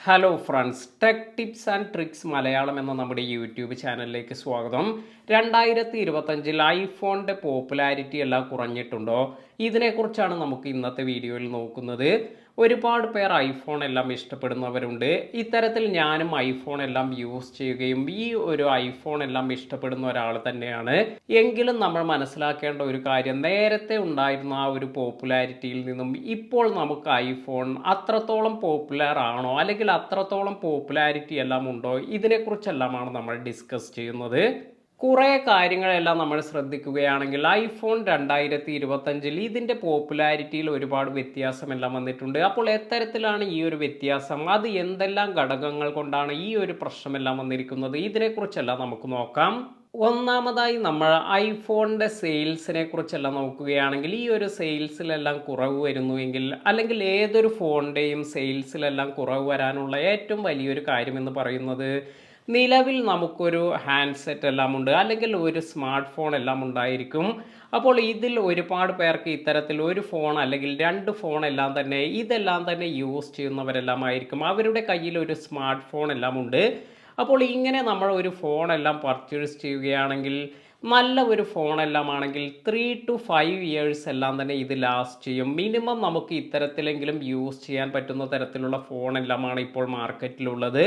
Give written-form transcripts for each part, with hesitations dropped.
Hello friends, tech tips and tricks Malayalam എന്ന നമ്മുടെ YouTube ചാനലിലേക്ക് സ്വാഗതം. 2025 ഐഫോണിൻ്റെ പോപ്പുലാരിറ്റി എല്ലാം കുറഞ്ഞിട്ടുണ്ടോ? ഇതിനെക്കുറിച്ചാണ് നമുക്ക് ഇന്നത്തെ വീഡിയോയിൽ നോക്കുന്നത്. ഒരുപാട് പേർ ഐഫോൺ എല്ലാം ഇഷ്ടപ്പെടുന്നവരുണ്ട്. ഇത്തരത്തിൽ ഞാനും ഐഫോൺ എല്ലാം യൂസ് ചെയ്യുകയും ഈ ഒരു ഐഫോൺ എല്ലാം ഇഷ്ടപ്പെടുന്ന ഒരാൾ തന്നെയാണ്. എങ്കിലും നമ്മൾ മനസ്സിലാക്കേണ്ട ഒരു കാര്യം, നേരത്തെ ഉണ്ടായിരുന്ന ആ ഒരു പോപ്പുലാരിറ്റിയിൽ നിന്നും ഇപ്പോൾ നമുക്ക് ഐഫോൺ അത്രത്തോളം പോപ്പുലർ ആണോ, അല്ലെങ്കിൽ അത്രത്തോളം പോപ്പുലാരിറ്റി എല്ലാം ഉണ്ടോ, ഇതിനെക്കുറിച്ചെല്ലാമാണ് നമ്മൾ ഡിസ്കസ് ചെയ്യുന്നത്. കുറേ കാര്യങ്ങളെല്ലാം നമ്മൾ ശ്രദ്ധിക്കുകയാണെങ്കിൽ ഐഫോൺ 2025 ഇതിൻ്റെ പോപ്പുലാരിറ്റിയിൽ ഒരുപാട് വ്യത്യാസമെല്ലാം വന്നിട്ടുണ്ട്. അപ്പോൾ എത്തരത്തിലാണ് ഈ ഒരു വ്യത്യാസം, അത് എന്തെല്ലാം ഘടകങ്ങൾ കൊണ്ടാണ് ഈ ഒരു പ്രശ്നമെല്ലാം വന്നിരിക്കുന്നത്, ഇതിനെക്കുറിച്ചെല്ലാം നമുക്ക് നോക്കാം. ഒന്നാമതായി നമ്മൾ ഐഫോണിൻ്റെ സെയിൽസിനെ കുറിച്ചെല്ലാം നോക്കുകയാണെങ്കിൽ ഈ ഒരു സെയിൽസിലെല്ലാം കുറവ് വരുന്നുവെങ്കിൽ, അല്ലെങ്കിൽ ഏതൊരു ഫോണിൻ്റെയും സെയിൽസിലെല്ലാം കുറവ് വരാനുള്ള ഏറ്റവും വലിയൊരു കാര്യമെന്ന് പറയുന്നത്, നിലവിൽ നമുക്കൊരു ഹാൻഡ്സെറ്റ് എല്ലാം ഉണ്ട്, അല്ലെങ്കിൽ ഒരു സ്മാർട്ട് ഫോൺ എല്ലാം ഉണ്ടായിരിക്കും. അപ്പോൾ ഇതിൽ ഒരുപാട് പേർക്ക് ഇത്തരത്തിൽ ഒരു ഫോൺ അല്ലെങ്കിൽ രണ്ട് ഫോൺ എല്ലാം തന്നെ ഇതെല്ലാം തന്നെ യൂസ് ചെയ്യുന്നവരെല്ലാം ആയിരിക്കും. അവരുടെ കയ്യിൽ ഒരു സ്മാർട്ട് ഫോൺ എല്ലാം ഉണ്ട്. അപ്പോൾ ഇങ്ങനെ നമ്മൾ ഒരു ഫോൺ എല്ലാം പർച്ചേസ് ചെയ്യുകയാണെങ്കിൽ, നല്ല ഒരു ഫോണെല്ലാം ആണെങ്കിൽ 3 to 5 ഇയേഴ്സ് എല്ലാം തന്നെ ഇത് ലാസ്റ്റ് ചെയ്യും. മിനിമം നമുക്ക് ഇത്തരത്തിലെങ്കിലും യൂസ് ചെയ്യാൻ പറ്റുന്ന തരത്തിലുള്ള ഫോണെല്ലാമാണ് ഇപ്പോൾ മാർക്കറ്റിലുള്ളത്.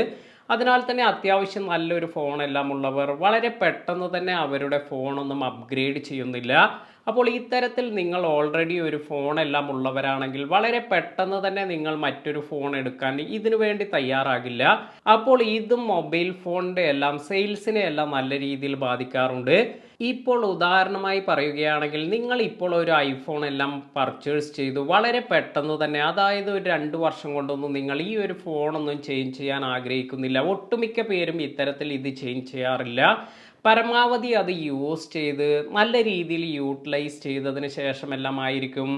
അതിനാൽ തന്നെ അത്യാവശ്യം നല്ലൊരു ഫോണെല്ലാം ഉള്ളവർ വളരെ പെട്ടെന്ന് തന്നെ അവരുടെ ഫോണൊന്നും അപ്ഗ്രേഡ് ചെയ്യുന്നില്ല. അപ്പോൾ ഇത്തരത്തിൽ നിങ്ങൾ ഓൾറെഡി ഒരു ഫോണെല്ലാം ഉള്ളവരാണെങ്കിൽ വളരെ പെട്ടെന്ന് തന്നെ നിങ്ങൾ മറ്റൊരു ഫോൺ എടുക്കാൻ ഇതിനു വേണ്ടി തയ്യാറാകില്ല. അപ്പോൾ ഇതും മൊബൈൽ ഫോണിൻ്റെ എല്ലാം സെയിൽസിനെ എല്ലാം നല്ല രീതിയിൽ ബാധിക്കാറുണ്ട്. ഇപ്പോൾ ഉദാഹരണമായി പറയുകയാണെങ്കിൽ, നിങ്ങൾ ഇപ്പോൾ ഒരു ഐഫോൺ എല്ലാം പർച്ചേസ് ചെയ്തു, വളരെ പെട്ടെന്ന് തന്നെ, അതായത് ഒരു 2 വർഷം കൊണ്ടൊന്നും നിങ്ങൾ ഈ ഒരു ഫോണൊന്നും ചേഞ്ച് ചെയ്യാൻ ആഗ്രഹിക്കുന്നില്ല. ഒട്ടുമിക്ക പേരും ഇത്തരത്തിൽ ഇത് ചേഞ്ച് ചെയ്യാറില്ല. പരമാവധി അത് യൂസ് ചെയ്ത് നല്ല രീതിയിൽ യൂട്ടിലൈസ് ചെയ്തതിന് ശേഷമെല്ലാം ആയിരിക്കും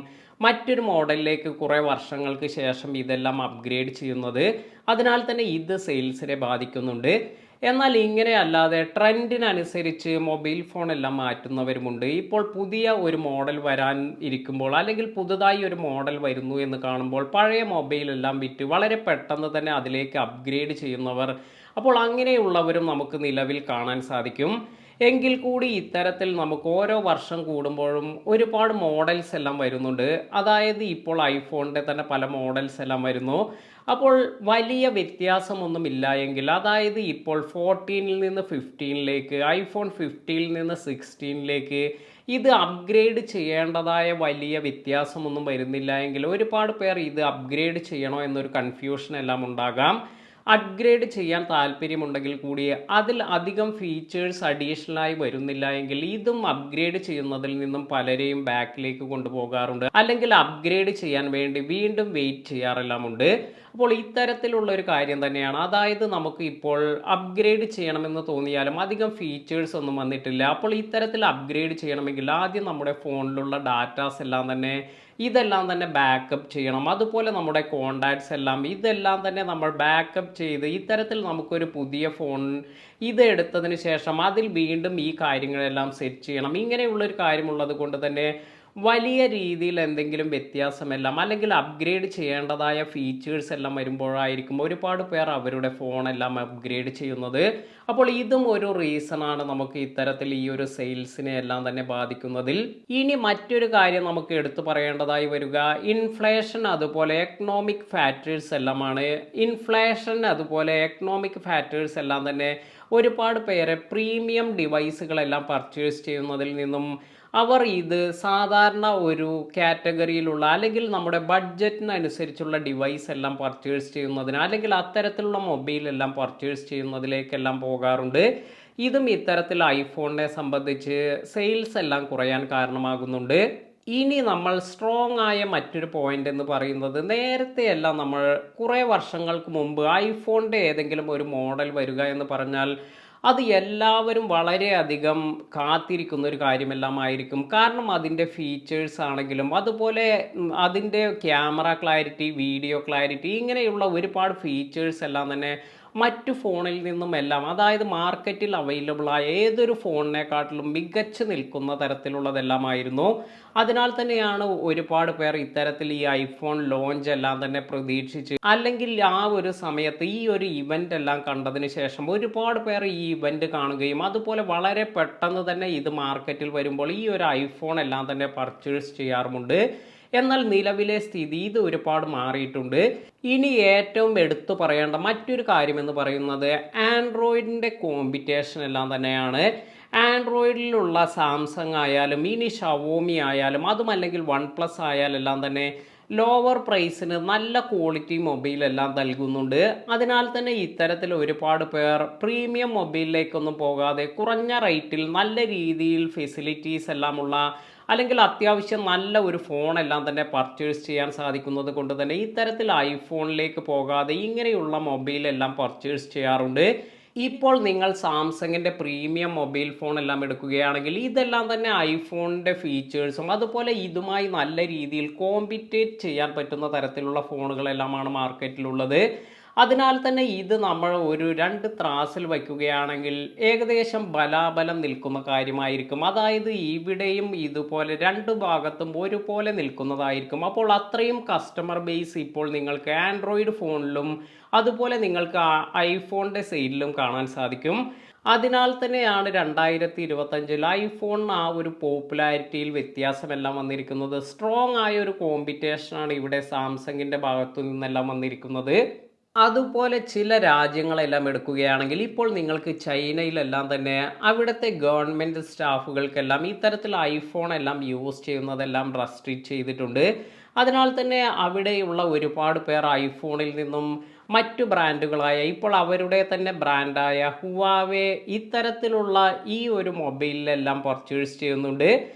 മറ്റൊരു മോഡലിലേക്ക് കുറേ വർഷങ്ങൾക്ക് ശേഷം ഇതെല്ലാം അപ്ഗ്രേഡ് ചെയ്യുന്നത്. അതിനാൽ തന്നെ ഇത് സെയിൽസിനെ ബാധിക്കുന്നുണ്ട്. എന്നാൽ ഇങ്ങനെ അല്ലാതെ ട്രെൻഡിനനുസരിച്ച് മൊബൈൽ ഫോൺ എല്ലാം മാറ്റുന്നവരുമുണ്ട്. ഇപ്പോൾ പുതിയ ഒരു മോഡൽ വരാൻ ഇരിക്കുമ്പോൾ, അല്ലെങ്കിൽ പുതുതായി ഒരു മോഡൽ വരുന്നു എന്ന് കാണുമ്പോൾ പഴയ മൊബൈലെല്ലാം വിറ്റ് വളരെ പെട്ടെന്ന് തന്നെ അതിലേക്ക് അപ്ഗ്രേഡ് ചെയ്യുന്നവർ, അപ്പോൾ അങ്ങനെയുള്ളവരും നമുക്ക് നിലവിൽ കാണാൻ സാധിക്കും. എങ്കിൽ കൂടി ഇത്തരത്തിൽ നമുക്ക് ഓരോ വർഷം കൂടുമ്പോഴും ഒരുപാട് മോഡൽസ് എല്ലാം വരുന്നുണ്ട്. അതായത് ഇപ്പോൾ ഐഫോണിൻ്റെ തന്നെ പല മോഡൽസ് എല്ലാം വരുന്നു. അപ്പോൾ വലിയ വ്യത്യാസമൊന്നുമില്ല എങ്കിൽ, അതായത് ഇപ്പോൾ 14 നിന്ന് 15 ഐഫോൺ 15 നിന്ന് 16 ഇത് അപ്ഗ്രേഡ് ചെയ്യേണ്ടതായ വലിയ വ്യത്യാസമൊന്നും വരുന്നില്ല എങ്കിൽ, ഒരുപാട് പേർ ഇത് അപ്ഗ്രേഡ് ചെയ്യണോ എന്നൊരു കൺഫ്യൂഷൻ എല്ലാം ഉണ്ടാകാം. അപ്ഗ്രേഡ് ചെയ്യാൻ താല്പര്യമുണ്ടെങ്കിൽ കൂടി അതിൽ അധികം ഫീച്ചേഴ്സ് അഡീഷണലായി വരുന്നില്ല എങ്കിൽ, ഇതും അപ്ഗ്രേഡ് ചെയ്യുന്നതിൽ നിന്നും പലരെയും ബാക്കിലേക്ക് കൊണ്ടുപോകാറുണ്ട്, അല്ലെങ്കിൽ അപ്ഗ്രേഡ് ചെയ്യാൻ വേണ്ടി വീണ്ടും വെയിറ്റ് ചെയ്യാറെല്ലാമുണ്ട്. അപ്പോൾ ഇത്തരത്തിലുള്ള ഒരു കാര്യം തന്നെയാണ്. അതായത് നമുക്ക് ഇപ്പോൾ അപ്ഗ്രേഡ് ചെയ്യണമെന്ന് തോന്നിയാലും അധികം ഫീച്ചേഴ്സ് ഒന്നും വന്നിട്ടില്ല. അപ്പോൾ ഇത്തരത്തിൽ അപ്ഗ്രേഡ് ചെയ്യണമെങ്കിൽ ആദ്യം നമ്മുടെ ഫോണിലുള്ള ഡാറ്റാസ് എല്ലാം തന്നെ ഇതെല്ലാം തന്നെ ബാക്കപ്പ് ചെയ്യണം. അതുപോലെ നമ്മുടെ കോണ്ടാക്ട്സ് എല്ലാം ഇതെല്ലാം തന്നെ നമ്മൾ ബാക്കപ്പ് ചെയ്ത് ഇത്തരത്തിൽ നമുക്കൊരു പുതിയ ഫോൺ ഇത് എടുത്തതിന് ശേഷം അതിൽ വീണ്ടും ഈ കാര്യങ്ങളെല്ലാം സെറ്റ് ചെയ്യണം. ഇങ്ങനെയുള്ളൊരു കാര്യമുള്ളത് കൊണ്ട് തന്നെ വലിയ രീതിയിൽ എന്തെങ്കിലും വ്യത്യാസമെല്ലാം, അല്ലെങ്കിൽ അപ്ഗ്രേഡ് ചെയ്യേണ്ടതായ ഫീച്ചേഴ്സ് എല്ലാം വരുമ്പോഴായിരിക്കും ഒരുപാട് പേർ അവരുടെ ഫോണെല്ലാം അപ്ഗ്രേഡ് ചെയ്യുന്നത്. അപ്പോൾ ഇതും ഒരു റീസണാണ് നമുക്ക് ഇത്തരത്തിൽ ഈ ഒരു സെയിൽസിനെ എല്ലാം തന്നെ ബാധിക്കുന്നതിൽ. ഇനി മറ്റൊരു കാര്യം നമുക്ക് എടുത്തു പറയേണ്ടതായി വരിക, ഇൻഫ്ലേഷൻ അതുപോലെ എക്കണോമിക് ഫാക്ടേഴ്സ് എല്ലാമാണ്. ഇൻഫ്ലേഷൻ അതുപോലെ എക്കണോമിക് ഫാക്ടേഴ്സ് എല്ലാം തന്നെ ഒരുപാട് പേരെ പ്രീമിയം ഡിവൈസുകളെല്ലാം പർച്ചേസ് ചെയ്യുന്നതിൽ നിന്നും അവർ ഇത് സാധാരണ ഒരു കാറ്റഗറിയിലുള്ള, അല്ലെങ്കിൽ നമ്മുടെ ബഡ്ജറ്റിനനുസരിച്ചുള്ള ഡിവൈസ് എല്ലാം പർച്ചേസ് ചെയ്യുന്നതിന്, അല്ലെങ്കിൽ അത്തരത്തിലുള്ള മൊബൈലെല്ലാം പർച്ചേസ് ചെയ്യുന്നതിലേക്കെല്ലാം പോകാറുണ്ട്. ഇതും ഇത്തരത്തിൽ ഐഫോണിനെ സംബന്ധിച്ച് സെയിൽസ് എല്ലാം കുറയാൻ കാരണമാകുന്നുണ്ട്. ഇനി നമ്മൾ സ്ട്രോങ് ആയ മറ്റൊരു പോയിന്റ് എന്ന് പറയുന്നത്, നേരത്തെ എല്ലാം നമ്മൾ കുറേ വർഷങ്ങൾക്ക് മുമ്പ് ഐഫോണിൻ്റെ ഏതെങ്കിലും ഒരു മോഡൽ വരിക എന്ന് പറഞ്ഞാൽ അത് എല്ലാവരും വളരെയധികം കാത്തിരിക്കുന്ന ഒരു കാര്യമെല്ലാം ആയിരിക്കും. കാരണം അതിൻ്റെ ഫീച്ചേഴ്സ് ആണെങ്കിലും, അതുപോലെ അതിൻ്റെ ക്യാമറ ക്ലാരിറ്റി, വീഡിയോ ക്ലാരിറ്റി, ഇങ്ങനെയുള്ള ഒരുപാട് ഫീച്ചേഴ്സ് എല്ലാം തന്നെ മറ്റു ഫോണിൽ നിന്നും എല്ലാം, അതായത് മാർക്കറ്റിൽ അവൈലബിൾ ആയ ഏതൊരു ഫോണിനെക്കാട്ടിലും മികച്ചു നിൽക്കുന്ന തരത്തിലുള്ളതെല്ലാമായിരുന്നു. അതിനാൽ തന്നെയാണ് ഒരുപാട് പേർ ഇത്തരത്തിൽ ഈ ഐഫോൺ ലോഞ്ച് എല്ലാം തന്നെ പ്രതീക്ഷിച്ച്, അല്ലെങ്കിൽ ആ ഒരു സമയത്ത് ഈ ഒരു ഇവന്റ് എല്ലാം കണ്ടതിന് ശേഷം ഒരുപാട് പേർ ഈ ഇവന്റ് കാണുകയും അതുപോലെ വളരെ പെട്ടെന്ന് തന്നെ ഇത് മാർക്കറ്റിൽ വരുമ്പോൾ ഈ ഒരു ഐഫോൺ എല്ലാം തന്നെ പർച്ചേസ് ചെയ്യാറുമുണ്ട്. എന്നാൽ നിലവിലെ സ്ഥിതി ഇത് ഒരുപാട് മാറിയിട്ടുണ്ട്. ഇനി ഏറ്റവും എടുത്തു പറയേണ്ട മറ്റൊരു കാര്യം എന്ന് പറയുന്നത് ആൻഡ്രോയിഡിൻ്റെ കോമ്പറ്റീഷൻ എല്ലാം തന്നെയാണ്. ആൻഡ്രോയിഡിലുള്ള സാംസങ് ആയാലും ഇനി ഷവോമി ആയാലും അതുമല്ലെങ്കിൽ വൺ പ്ലസ് ആയാലെല്ലാം തന്നെ ലോവർ പ്രൈസിന് നല്ല ക്വാളിറ്റി മൊബൈൽ എല്ലാം നൽകുന്നുണ്ട്. അതിനാൽ തന്നെ ഇത്തരത്തിൽ ഒരുപാട് പേർ പ്രീമിയം മൊബൈലിലേക്കൊന്നും പോകാതെ കുറഞ്ഞ റേറ്റിൽ നല്ല രീതിയിൽ ഫെസിലിറ്റീസ് എല്ലാമുള്ള, അല്ലെങ്കിൽ അത്യാവശ്യം നല്ല ഒരു ഫോൺ എല്ലാം തന്നെ പർച്ചേസ് ചെയ്യാൻ സാധിക്കുന്നത് കൊണ്ട് തന്നെ ഇത്തരത്തിൽ ഐഫോണിലേക്ക് പോകാതെ ഇങ്ങനെയുള്ള മൊബൈൽ എല്ലാം പർച്ചേസ് ചെയ്യാറുണ്ട്. ഇപ്പോൾ നിങ്ങൾ സാംസങ്ങിൻ്റെ പ്രീമിയം മൊബൈൽ ഫോൺ എല്ലാം എടുക്കുകയാണെങ്കിൽ ഇതെല്ലാം തന്നെ ഐഫോണിൻ്റെ ഫീച്ചേഴ്സും അതുപോലെ ഇതുമായി നല്ല രീതിയിൽ കോമ്പറ്റേറ്റ് ചെയ്യാൻ പറ്റുന്ന തരത്തിലുള്ള ഫോണുകളെല്ലാമാണ് മാർക്കറ്റിലുള്ളത്. അതിനാൽ തന്നെ ഇത് നമ്മൾ ഒരു രണ്ട് ത്രാസിൽ വയ്ക്കുകയാണെങ്കിൽ ഏകദേശം ബലാബലം നിൽക്കുന്ന കാര്യമായിരിക്കും. അതായത് ഇവിടെയും ഇതുപോലെ രണ്ട് ഭാഗത്തും ഒരുപോലെ നിൽക്കുന്നതായിരിക്കും. അപ്പോൾ അത്രയും കസ്റ്റമർ ബേസ് ഇപ്പോൾ നിങ്ങൾക്ക് ആൻഡ്രോയിഡ് ഫോണിലും അതുപോലെ നിങ്ങൾക്ക് ഐഫോണിൻ്റെ സെയിലിലും കാണാൻ സാധിക്കും. അതിനാൽ തന്നെയാണ് 2025 ഐഫോൺ ആ ഒരു പോപ്പുലാരിറ്റിയിൽ വ്യത്യാസമെല്ലാം വന്നിരിക്കുന്നത്. സ്ട്രോങ് ആയ ഒരു കോമ്പറ്റീഷനാണ് ഇവിടെ സാംസങ്ങിൻ്റെ ഭാഗത്തു നിന്നെല്ലാം വന്നിരിക്കുന്നത്. അതുപോലെ ചില രാജ്യങ്ങളെല്ലാം എടുക്കുകയാണെങ്കിൽ ഇപ്പോൾ നിങ്ങൾക്ക് ചൈനയിലെല്ലാം തന്നെ അവിടുത്തെ ഗവൺമെൻറ് സ്റ്റാഫുകൾക്കെല്ലാം ഇത്തരത്തിൽ ഐഫോൺ എല്ലാം യൂസ് ചെയ്യുന്നതെല്ലാം റെസ്ട്രിക്റ്റ് ചെയ്തിട്ടുണ്ട്. അതിനാൽ തന്നെ അവിടെയുള്ള ഒരുപാട് പേർ ഐഫോണിൽ നിന്നും മറ്റു ബ്രാൻഡുകളായ, ഇപ്പോൾ അവരുടെ തന്നെ ബ്രാൻഡായ ഹുവാവേ ഇത്തരത്തിലുള്ള ഈ ഒരു മൊബൈലിലെല്ലാം പർച്ചേസ് ചെയ്യുന്നുണ്ട്.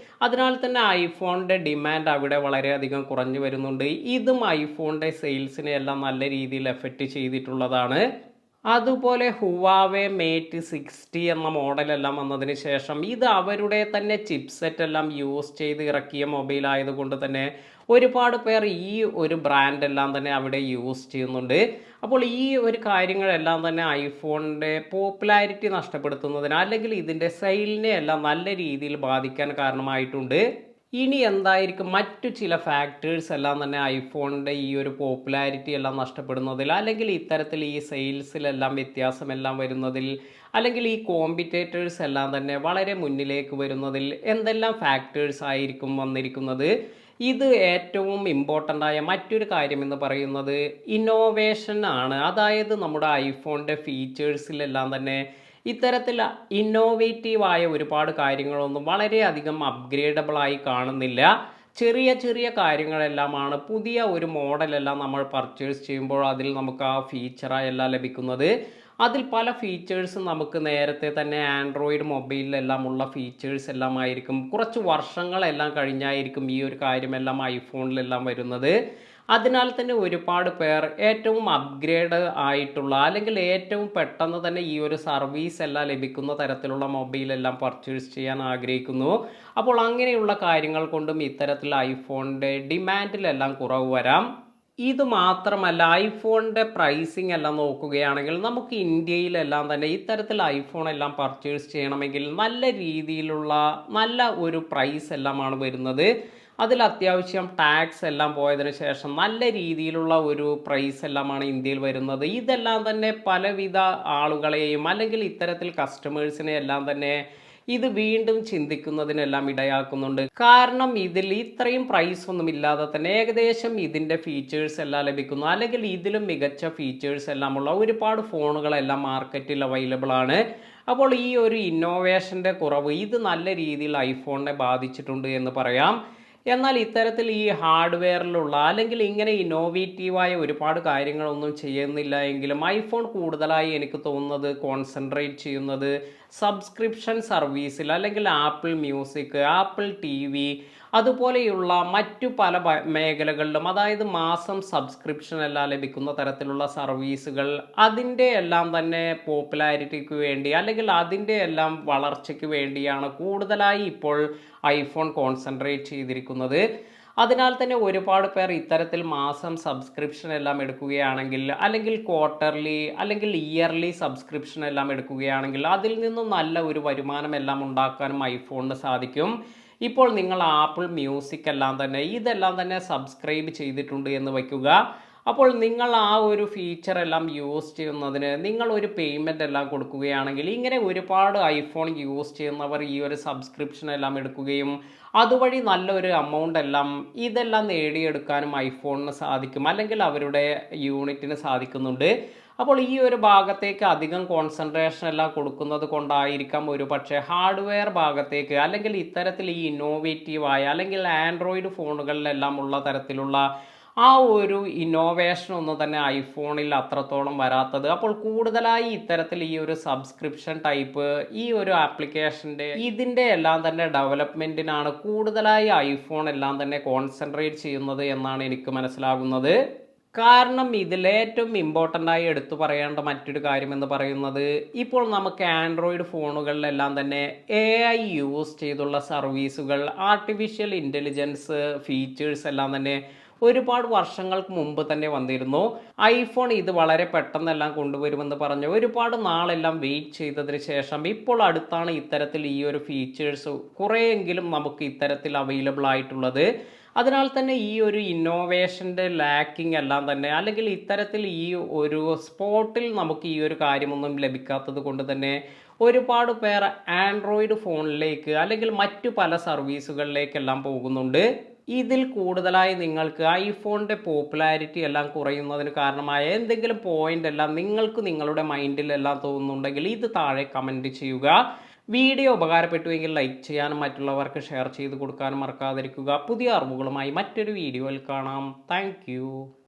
അതിനാൽ തന്നെ ഐഫോണിൻ്റെ ഡിമാൻഡ് അവിടെ വളരെയധികം കുറഞ്ഞു വരുന്നുണ്ട്. ഇതും ഐഫോണിൻ്റെ സെയിൽസിനെ എല്ലാം നല്ല രീതിയിൽ എഫക്റ്റ് ചെയ്തിട്ടുള്ളതാണ്. അതുപോലെ ഹുവാവേ മേറ്റ് 60 എന്ന മോഡലെല്ലാം വന്നതിന് ശേഷം ഇത് അവരുടെ തന്നെ ചിപ്സെറ്റ് എല്ലാം യൂസ് ചെയ്ത് ഇറക്കിയ മൊബൈൽ ആയതുകൊണ്ട് തന്നെ ഒരുപാട് പേർ ഈ ഒരു ബ്രാൻഡ് എല്ലാം തന്നെ അവിടെ യൂസ് ചെയ്യുന്നുണ്ട്. അപ്പോൾ ഈ ഒരു കാര്യങ്ങളെല്ലാം തന്നെ ഐഫോണിൻ്റെ പോപ്പുലാരിറ്റി നഷ്ടപ്പെടുത്തുന്നതിന് അല്ലെങ്കിൽ ഇതിൻ്റെ സെയിലിനെ എല്ലാം നല്ല രീതിയിൽ ബാധിക്കാൻ കാരണമായിട്ടുണ്ട്. ഇനി എന്തായിരിക്കും മറ്റു ചില ഫാക്ടേഴ്സ് എല്ലാം തന്നെ ഐഫോണിൻ്റെ ഈ ഒരു പോപ്പുലാരിറ്റി എല്ലാം നഷ്ടപ്പെടുന്നതിൽ, അല്ലെങ്കിൽ ഇത്തരത്തിൽ ഈ സെയിൽസിലെല്ലാം വ്യത്യാസമെല്ലാം വരുന്നതിൽ, അല്ലെങ്കിൽ ഈ കോമ്പറ്റേറ്റേഴ്സ് എല്ലാം തന്നെ വളരെ മുന്നിലേക്ക് വരുന്നതിൽ എന്തെല്ലാം ഫാക്ടേഴ്സ് ആയിരിക്കും വന്നിരിക്കുന്നത്? ഇത് ഏറ്റവും ഇമ്പോർട്ടൻ്റ് ആയ മറ്റൊരു കാര്യം എന്ന് പറയുന്നത് ഇന്നോവേഷൻ ആണ്. അതായത് നമ്മുടെ ഐഫോണിൻ്റെ ഫീച്ചേഴ്സിലെല്ലാം തന്നെ ഇത്തരത്തിൽ ഇന്നോവേറ്റീവായ ഒരുപാട് കാര്യങ്ങളൊന്നും വളരെയധികം അപ്ഗ്രേഡബിളായി കാണുന്നില്ല. ചെറിയ ചെറിയ കാര്യങ്ങളെല്ലാമാണ് പുതിയ ഒരു മോഡലെല്ലാം നമ്മൾ പർച്ചേസ് ചെയ്യുമ്പോൾ അതിൽ നമുക്ക് ആ ഫീച്ചറായെല്ലാം ലഭിക്കുന്നത്. അതിൽ പല ഫീച്ചേഴ്സും നമുക്ക് നേരത്തെ തന്നെ ആൻഡ്രോയിഡ് മൊബൈലിലെല്ലാം ഉള്ള ഫീച്ചേഴ്സ് എല്ലാം ആയിരിക്കും കുറച്ച് വർഷങ്ങളെല്ലാം കഴിഞ്ഞായിരിക്കും ഈ ഒരു കാര്യമെല്ലാം ഐഫോണിലെല്ലാം വരുന്നത്. അതിനാൽ തന്നെ ഒരുപാട് പേർ ഏറ്റവും അപ്ഗ്രേഡ് ആയിട്ടുള്ള, അല്ലെങ്കിൽ ഏറ്റവും പെട്ടെന്ന് തന്നെ ഈ ഒരു സർവീസ് എല്ലാം ലഭിക്കുന്ന തരത്തിലുള്ള മൊബൈലെല്ലാം പർച്ചേസ് ചെയ്യാൻ ആഗ്രഹിക്കുന്നു. അപ്പോൾ അങ്ങനെയുള്ള കാര്യങ്ങൾ കൊണ്ടും ഇത്തരത്തിൽ ഐഫോണിൻ്റെ ഡിമാൻഡിലെല്ലാം കുറവ് വരാം. ഇത് മാത്രമല്ല, ഐഫോണിൻ്റെ പ്രൈസിങ് എല്ലാം നോക്കുകയാണെങ്കിൽ നമുക്ക് ഇന്ത്യയിലെല്ലാം തന്നെ ഇത്തരത്തിൽ ഐഫോൺ എല്ലാം പർച്ചേസ് ചെയ്യണമെങ്കിൽ നല്ല രീതിയിലുള്ള നല്ല ഒരു പ്രൈസ് എല്ലാമാണ് വരുന്നത്. അതിൽ അത്യാവശ്യം ടാക്സ് എല്ലാം പോയതിനു ശേഷം നല്ല രീതിയിലുള്ള ഒരു പ്രൈസ് എല്ലാമാണ് ഇന്ത്യയിൽ വരുന്നത്. ഇതെല്ലാം തന്നെ പലവിധ ആളുകളെയും അല്ലെങ്കിൽ ഇത്തരത്തിൽ കസ്റ്റമേഴ്സിനെ എല്ലാം തന്നെ ഇത് വീണ്ടും ചിന്തിക്കുന്നതിനെല്ലാം ഇടയാക്കുന്നുണ്ട്. കാരണം ഇതിൽ ഇത്രയും പ്രൈസ് ഒന്നും ഇല്ലാതെ തന്നെ ഏകദേശം ഇതിൻ്റെ ഫീച്ചേഴ്സ് എല്ലാം ലഭിക്കുന്നു, അല്ലെങ്കിൽ ഇതിലും മികച്ച ഫീച്ചേഴ്സ് എല്ലാമുള്ള ഒരുപാട് ഫോണുകളെല്ലാം മാർക്കറ്റിൽ അവൈലബിൾ ആണ്. അപ്പോൾ ഈ ഒരു ഇന്നോവേഷൻ്റെ കുറവ് ഇത് നല്ല രീതിയിൽ ഐഫോണിനെ ബാധിച്ചിട്ടുണ്ട് എന്ന് പറയാം. എന്നാൽ ഇത്തരത്തിൽ ഈ ഹാർഡ്വെയറിലുള്ള അല്ലെങ്കിൽ ഇങ്ങനെ ഇന്നോവേറ്റീവായ ഒരുപാട് കാര്യങ്ങളൊന്നും ചെയ്യുന്നില്ല എങ്കിലും ഐഫോൺ കൂടുതലായി എനിക്ക് തോന്നുന്നത് കോൺസെൻട്രേറ്റ് ചെയ്യുന്നത് സബ്സ്ക്രിപ്ഷൻ സർവീസിൽ, അല്ലെങ്കിൽ ആപ്പിൾ മ്യൂസിക്, ആപ്പിൾ TV അതുപോലെയുള്ള മറ്റു പല മേഖലകളിലും, അതായത് മാസം സബ്സ്ക്രിപ്ഷൻ എല്ലാം ലഭിക്കുന്ന തരത്തിലുള്ള സർവീസുകൾ, അതിൻ്റെ എല്ലാം തന്നെ പോപ്പുലാരിറ്റിക്ക് വേണ്ടി അല്ലെങ്കിൽ അതിൻ്റെ എല്ലാം വളർച്ചയ്ക്ക് വേണ്ടിയാണ് കൂടുതലായി ഇപ്പോൾ ഐഫോൺ കോൺസെൻട്രേറ്റ് ചെയ്തിരിക്കുന്നത്. അതിനാൽ തന്നെ ഒരുപാട് പേർ ഇത്തരത്തിൽ മാസം സബ്സ്ക്രിപ്ഷൻ എല്ലാം എടുക്കുകയാണെങ്കിൽ, അല്ലെങ്കിൽ ക്വാർട്ടർലി അല്ലെങ്കിൽ ഇയർലി സബ്സ്ക്രിപ്ഷൻ എല്ലാം എടുക്കുകയാണെങ്കിൽ അതിൽ നിന്നും നല്ല ഒരു വരുമാനം എല്ലാം ഉണ്ടാക്കാനും ഐഫോണിന് സാധിക്കും. ഇപ്പോൾ നിങ്ങൾ ആപ്പിൾ മ്യൂസിക് എല്ലാം തന്നെ ഇതെല്ലാം തന്നെ സബ്സ്ക്രൈബ് ചെയ്തിട്ടുണ്ട് എന്ന് വയ്ക്കുക. അപ്പോൾ നിങ്ങൾ ആ ഒരു ഫീച്ചർ എല്ലാം യൂസ് ചെയ്യുന്നതിന് നിങ്ങൾ ഒരു പേയ്മെൻ്റ് എല്ലാം കൊടുക്കുകയാണെങ്കിൽ ഇങ്ങനെ ഒരുപാട് ഐഫോൺ യൂസ് ചെയ്യുന്നവർ ഈ ഒരു സബ്സ്ക്രിപ്ഷൻ എല്ലാം എടുക്കുകയും അതുവഴി നല്ലൊരു എമൗണ്ട് എല്ലാം ഇതെല്ലാം നേടിയെടുക്കാനും ഐഫോണിന് സാധിക്കും, അല്ലെങ്കിൽ അവരുടെ യൂണിറ്റിന് സാധിക്കുന്നുണ്ട്. അപ്പോൾ ഈ ഒരു ഭാഗത്തേക്ക് അധികം കോൺസെൻട്രേഷൻ എല്ലാം കൊടുക്കുന്നത് കൊണ്ടായിരിക്കാം ഒരു പക്ഷേ ഹാർഡ്വെയർ ഭാഗത്തേക്ക്, അല്ലെങ്കിൽ ഇത്തരത്തിൽ ഈ ഇന്നോവേറ്റീവായ അല്ലെങ്കിൽ ആൻഡ്രോയിഡ് ഫോണുകളിലെല്ലാം ഉള്ള തരത്തിലുള്ള ആ ഒരു ഇന്നോവേഷൻ ഒന്നും തന്നെ ഐഫോണിൽ അത്രത്തോളം വരാത്തത്. അപ്പോൾ കൂടുതലായി ഇത്തരത്തിൽ ഈ ഒരു സബ്സ്ക്രിപ്ഷൻ ടൈപ്പ് ഈ ഒരു ആപ്ലിക്കേഷൻ്റെ ഇതിൻ്റെ എല്ലാം തന്നെ ഡെവലപ്മെൻറ്റിനാണ് കൂടുതലായി ഐഫോൺ എല്ലാം തന്നെ കോൺസെൻട്രേറ്റ് ചെയ്യുന്നത് എന്നാണ് എനിക്ക് മനസ്സിലാകുന്നത്. കാരണം ഇതിലേറ്റവും ഇമ്പോർട്ടൻ്റ് ആയി എടുത്തു പറയേണ്ട മറ്റൊരു കാര്യം എന്ന് പറയുന്നത്, ഇപ്പോൾ നമുക്ക് ആൻഡ്രോയിഡ് ഫോണുകളിലെല്ലാം തന്നെ AI യൂസ് ചെയ്തുള്ള സർവീസുകൾ, ആർട്ടിഫിഷ്യൽ ഇൻ്റലിജൻസ് ഫീച്ചേഴ്സ് എല്ലാം തന്നെ ഒരുപാട് വർഷങ്ങൾക്ക് മുമ്പ് തന്നെ വന്നിരുന്നു. ഐഫോൺ ഇത് വളരെ പെട്ടെന്നെല്ലാം കൊണ്ടുവരുമെന്ന് പറഞ്ഞ് ഒരുപാട് നാളെല്ലാം വെയിറ്റ് ചെയ്തതിന് ശേഷം ഇപ്പോൾ അടുത്താണ് ഇത്തരത്തിൽ ഈ ഒരു ഫീച്ചേഴ്സ് കുറേയെങ്കിലും നമുക്ക് ഇത്തരത്തിൽ അവൈലബിൾ ആയിട്ടുള്ളത്. അതിനാൽ തന്നെ ഈ ഒരു ഇന്നോവേഷൻ്റെ ലാക്കിംഗ് എല്ലാം തന്നെ, അല്ലെങ്കിൽ ഇത്തരത്തിൽ ഈ ഒരു സ്പോട്ടിൽ നമുക്ക് ഈ ഒരു കാര്യമൊന്നും ലഭിക്കാത്തത് കൊണ്ട് തന്നെ ഒരുപാട് പേർ ആൻഡ്രോയിഡ് ഫോണിലേക്ക് അല്ലെങ്കിൽ മറ്റു പല സർവീസുകളിലേക്കെല്ലാം പോകുന്നുണ്ട്. ഇതിൽ കൂടുതലായി നിങ്ങൾക്ക് ഐഫോണിൻ്റെ പോപ്പുലാരിറ്റി എല്ലാം കുറയുന്നതിന് കാരണമായ എന്തെങ്കിലും പോയിന്റ് എല്ലാം നിങ്ങൾക്ക് നിങ്ങളുടെ മൈൻഡിലെല്ലാം തോന്നുന്നുണ്ടെങ്കിൽ ഇത് താഴെ കമൻറ്റ് ചെയ്യുക. വീഡിയോ ഉപകാരപ്പെട്ടുവെങ്കിൽ ലൈക്ക് ചെയ്യാനും മറ്റുള്ളവർക്ക് ഷെയർ ചെയ്ത് കൊടുക്കാനും മറക്കാതിരിക്കുക. പുതിയ അറിവുകളുമായി മറ്റൊരു വീഡിയോയിൽ കാണാം. താങ്ക്